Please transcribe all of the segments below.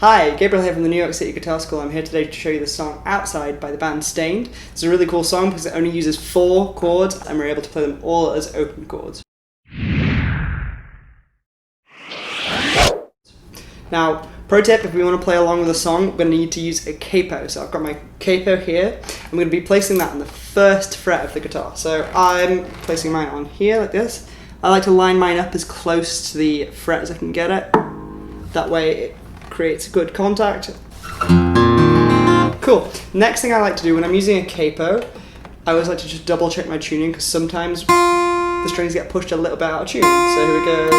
Hi, Gabriel here from the NYC Guitar School. I'm here today to show you the song Outside by the band Stained. It's a really cool song because it only uses 4 chords and we're able to play them all as open chords. Now, pro tip, if we want to play along with the song, we're going to need to use a capo. So I've got my capo here. I'm going to be placing that on the 1st fret of the guitar. So I'm placing mine on here like this. I like to line mine up as close to the fret as I can get it. That way it creates good contact. Cool. Next thing I like to do when I'm using a capo, I always like to just double check my tuning because sometimes the strings get pushed a little bit out of tune. So here we go.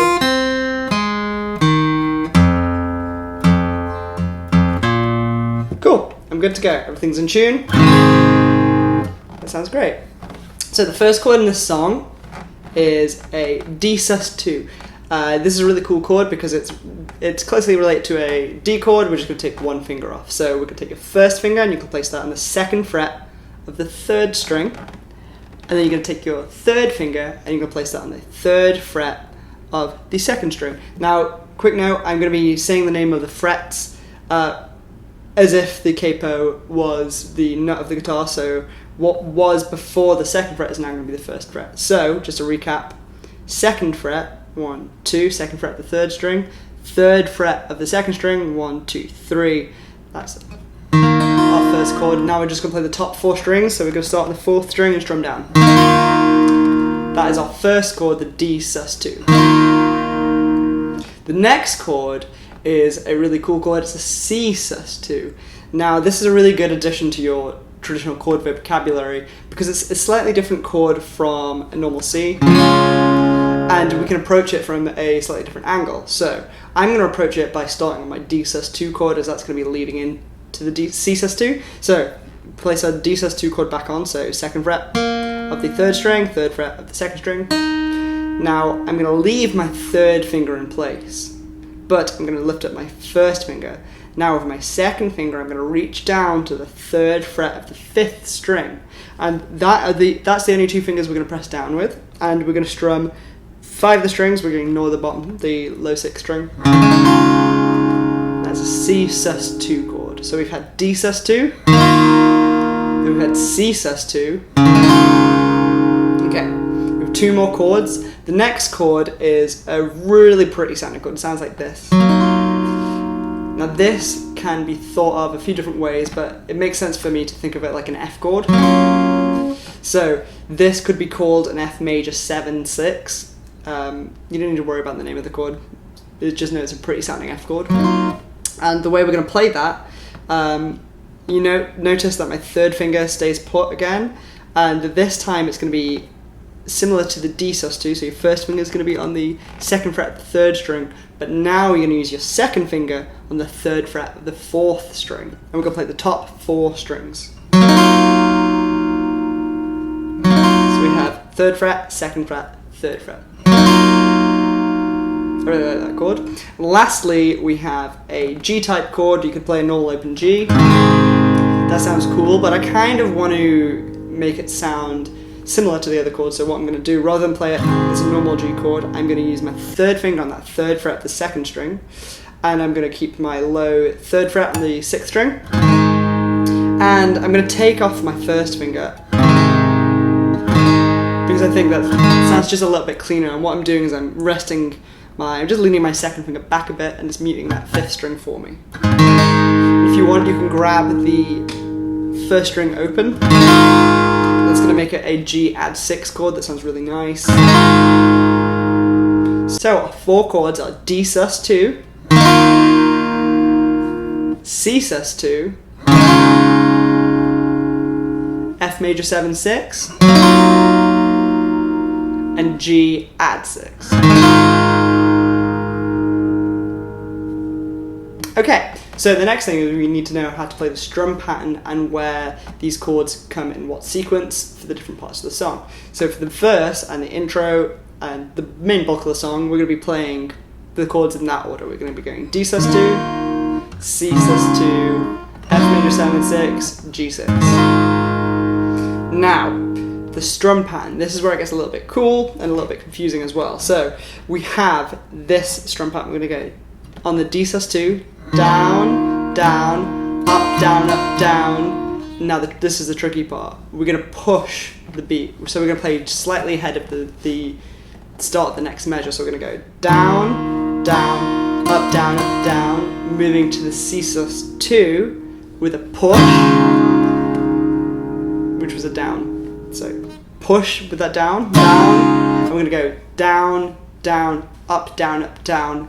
Cool. I'm good to go. Everything's in tune. That sounds great. So the first chord in this song is a D sus2. This is a really cool chord because it's closely related to a D chord. We're just going to take one finger off. So we can take your first finger and you can place that on the 2nd fret of the 3rd string. And then you're going to take your 3rd finger and you're going to place that on the 3rd fret of the 2nd string. Now, quick note, I'm going to be saying the name of the frets as if the capo was the nut of the guitar. So what was before the 2nd fret is now going to be the 1st fret. So, just to recap, 2nd fret, 1, 2, 2nd fret of the 3rd string, 3rd fret of the 2nd string, 1, 2, 3. That's our first chord. Now we're just going to play the top 4 strings, so we're going to start on the 4th string and strum down. That is our first chord, the D sus2. The next chord is a really cool chord, it's a C sus2. Now this is a really good addition to your traditional chord vocabulary because it's a slightly different chord from a normal C. And we can approach it from a slightly different angle. So I'm going to approach it by starting on my D sus2 chord, as that's going to be leading into the C sus2. So place our D sus2 chord back on, so 2nd fret of the 3rd string, 3rd fret of the 2nd string. Now I'm going to leave my 3rd finger in place, but I'm going to lift up my 1st finger. Now with my 2nd finger I'm going to reach down to the 3rd fret of the 5th string. And that's the only 2 fingers we're going to press down with. And we're going to strum 5 of the strings, we're going to ignore the bottom, the low 6th string. That's a C sus2 chord. So we've had D sus2, then we've had C sus2. Okay, we have 2 more chords. The next chord is a really pretty sounding chord. It sounds like this. Now this can be thought of a few different ways, but it makes sense for me to think of it like an F chord. So this could be called an F major 7/6. You don't need to worry about the name of the chord. Just know it's a pretty sounding F chord. And the way we're going to play that, notice that my 3rd finger stays put again, and this time it's going to be similar to the D sus2, so your 1st finger is going to be on the 2nd fret of the 3rd string, but now you're going to use your 2nd finger on the 3rd fret of the 4th string, and we're going to play the top 4 strings. So we have 3rd fret, 2nd fret, 3rd fret. I really like that chord. Lastly, we have a G-type chord. You could play a normal open G. That sounds cool, but I kind of want to make it sound similar to the other chords. So what I'm going to do, rather than play it as a normal G chord, I'm going to use my 3rd finger on that 3rd fret of the 2nd string, and I'm going to keep my low 3rd fret on the 6th string, and I'm going to take off my 1st finger because I think that sounds just a little bit cleaner. And what I'm doing is I'm just leaning my 2nd finger back a bit and just muting that 5th string for me. If you want, you can grab the 1st string open. That's going to make it a G add 6 chord. That sounds really nice. So our 4 chords are D sus2, C sus2, F major 7/6, and G add 6. Okay, so the next thing is we need to know how to play the strum pattern and where these chords come in what sequence for the different parts of the song. So for the verse and the intro and the main bulk of the song, we're going to be playing the chords in that order. We're going to be going D sus2, C sus2, F major 7/6, G6. Now, the strum pattern. This is where it gets a little bit cool and a little bit confusing as well. So we have this strum pattern. We're going to go on the D sus2, down, down, up, down. Now this is the tricky part. We're going to push the beat. So we're going to play slightly ahead of the start of the next measure. So we're going to go down, down, up, down, moving to the C sus2 with a push, which was a down. So push with that down, and we're going to go down, down, up, down,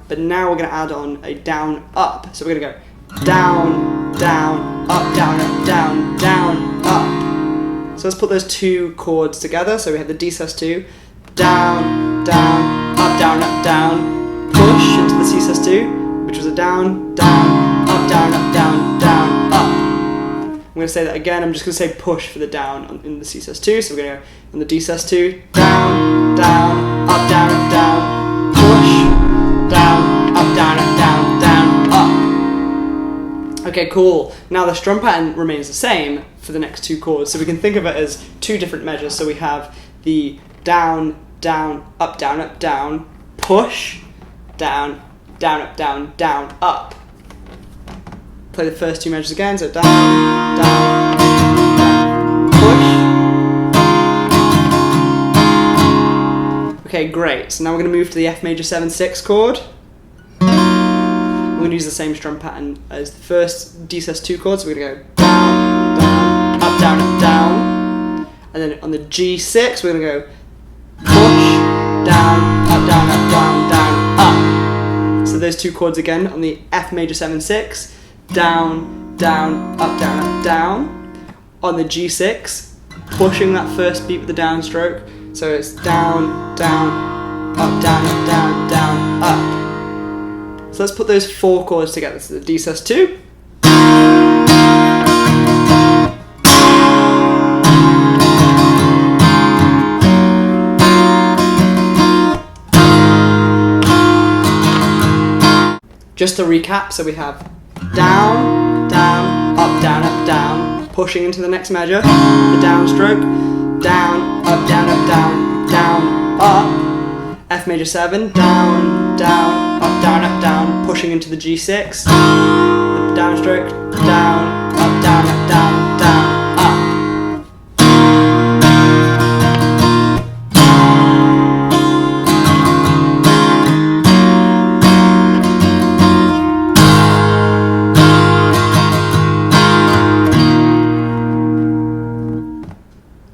but now we're going to add on a down, up. So we're going to go down, down, up, down, up. So let's put those two chords together. So we have the D sus2, down, down, up, down, push into the C sus2, which was a down, down, up, down, up. I'm going to say that again. I'm just going to say push for the down in the C sus2. So we're going to go on the D sus2, down, down, up, down, push, down, up, down, up. Okay, cool. Now the strum pattern remains the same for the next two chords. So we can think of it as two different measures. So we have the down, down, up, down, push, down, down, up. Play the first two measures again, so down, down, push. Okay, great. So now we're going to move to the F major 7/6 chord. We're going to use the same strum pattern as the first D sus2 chord, so we're going to go down, down, up, down. And then on the G6, we're going to go push, down, up. So those two chords again on the F major 7/6. Down, down, up, down. On the G6, pushing that first beat with the downstroke. So it's down, down, up, up. So let's put those four chords together. So the D sus2. Just to recap, so we have down, down, up, down, pushing into the next measure, the downstroke, down, up, down, up, F major 7, down, down, up, down, pushing into the G6, the downstroke, down, up, down, up.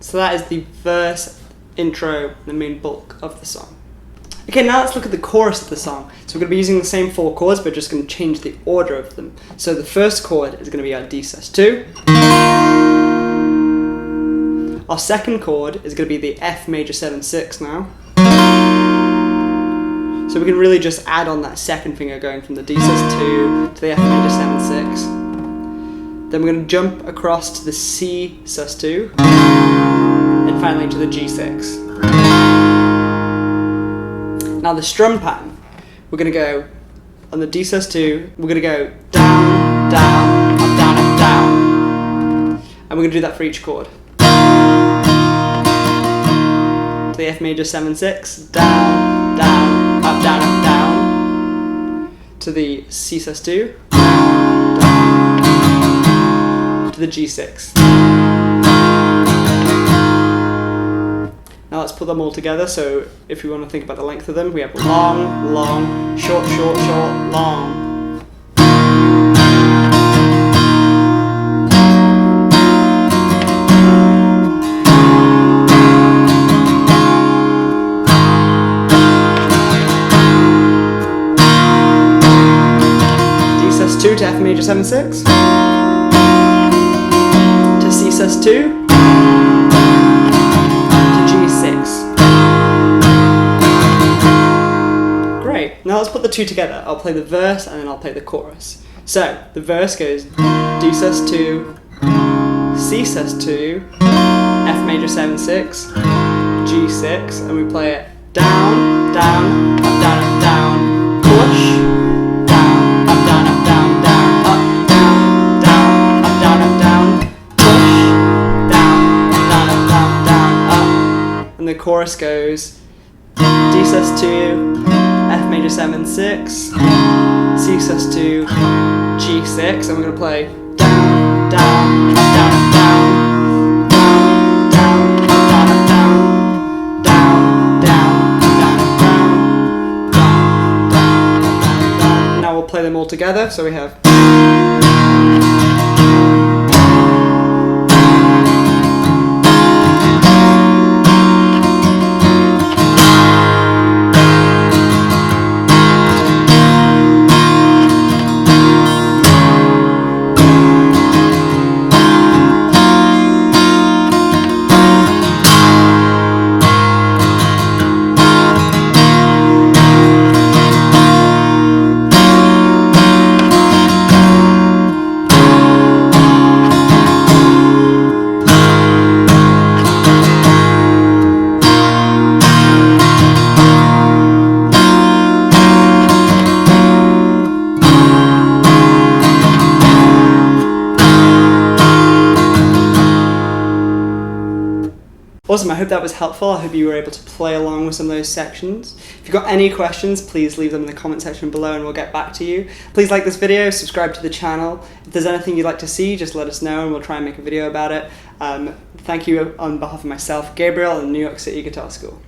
So that is the verse, intro, the main bulk of the song. Okay, now let's look at the chorus of the song. So we're going to be using the same four chords, but just going to change the order of them. So the first chord is going to be our D sus2. Our second chord is going to be the F major 7/6 now. So we can really just add on that second finger going from the D sus2 to the F major 7/6. Then we're going to jump across to the C sus2. And finally to the G6. Now the strum pattern, we're going to go on the D sus2, we're going to go down, down, up, down. And we're going to do that for each chord. To the F major 7/6, down, down, up, down. To the C sus2, down, to the G6. Now let's put them all together. So if we want to think about the length of them, we have long, long, short, short, short, long. D sus2 to F major 7/6. To C sus2. Great, now let's put the two together. I'll play the verse and then I'll play the chorus. So, the verse goes D sus2, C sus2, F major 7/6, G6, and we play it down, down, up, down, push, down, up, down, up, down, up, down, up, down, push, down, up. And the chorus goes D sus2, F major major 7/6, C sus2, G6, and we're going to play down, down, down, down, down, down, down, down, down, down, down, down, down, down, down. Now we'll play them all together, so we have. Awesome, I hope that was helpful. I hope you were able to play along with some of those sections. If you've got any questions, please leave them in the comment section below and we'll get back to you. Please like this video, subscribe to the channel. If there's anything you'd like to see, just let us know and we'll try and make a video about it. Thank you on behalf of myself, Gabriel, and New York City Guitar School.